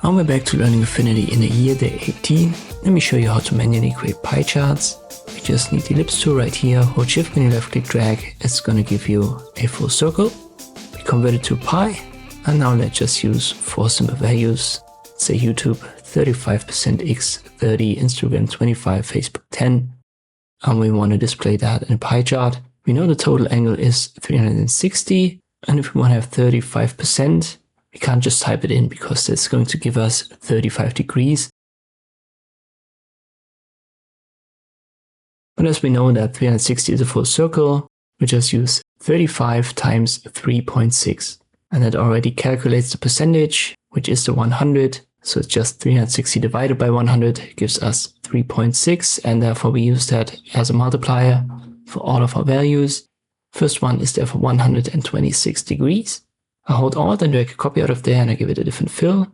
And we're back to learning Affinity in the year day 18. Let me show you how to manually create pie charts. We just need the ellipse tool right here, hold shift when you left click drag, it's gonna give you a full circle. We convert it to pi, and now let's just use 4 simple values. Say YouTube 35% X 30, Instagram 25, Facebook 10. And we want to display that in a pie chart. We know the total angle is 360, and if we want to have 35%, we can't just type it in because that's going to give us 35 degrees. But as we know that 360 is a full circle, we just use 35 times 3.6. And that already calculates the percentage, which is the 100. So it's just 360 divided by 100 gives us 3.6. And therefore we use that as a multiplier for all of our values. First one is therefore 126 degrees. I hold Alt and drag a copy out of there and I give it a different fill.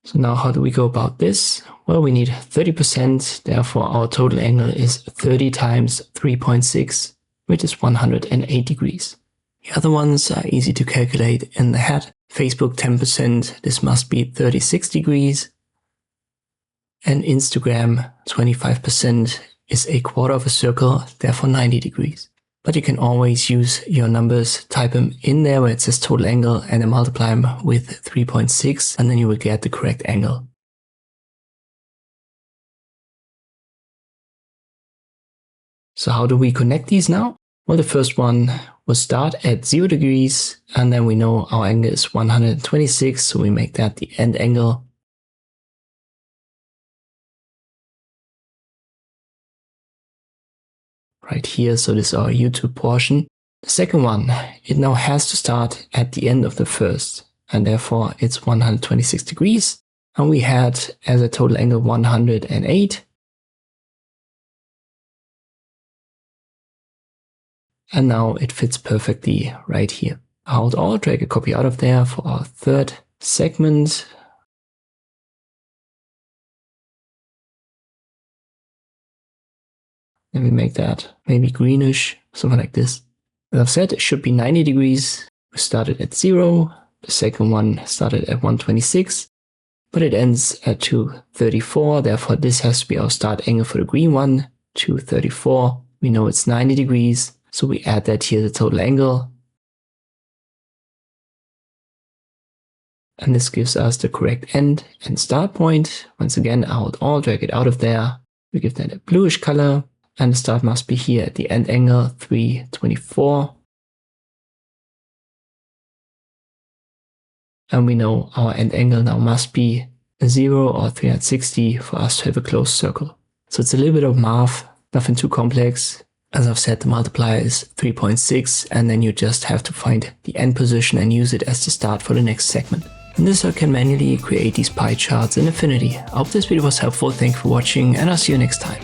So now how do we go about this? Well, we need 30%, therefore our total angle is 30 times 3.6, which is 108 degrees. The other ones are easy to calculate in the head. Facebook 10%, this must be 36 degrees. And Instagram 25% is a quarter of a circle, therefore 90 degrees. But you can always use your numbers, type them in there where it says total angle and then multiply them with 3.6 and then you will get the correct angle. So how do we connect these now? Well, the first one will start at 0 degrees and then we know our angle is 126, so we make that the end angle. Right here, so this is our YouTube portion. The second one, it now has to start at the end of the first, and therefore it's 126 degrees. And we had as a total angle 108. And now it fits perfectly right here. I hold Alt, drag a copy out of there for our third segment. And we make that maybe greenish, something like this. As I've said, it should be 90 degrees. We started at 0. The second one started at 126, but it ends at 234. Therefore, this has to be our start angle for the green one, 234. We know it's 90 degrees, so we add that here, the total angle. And this gives us the correct end and start point. Once again, I hold Alt, drag it out of there. We give that a bluish color. And the start must be here at the end angle, 324. And we know our end angle now must be 0 or 360 for us to have a closed circle. So it's a little bit of math, nothing too complex. As I've said, the multiplier is 3.6, and then you just have to find the end position and use it as the start for the next segment. And this I can manually create these pie charts in Affinity. I hope this video was helpful, thank you for watching, and I'll see you next time.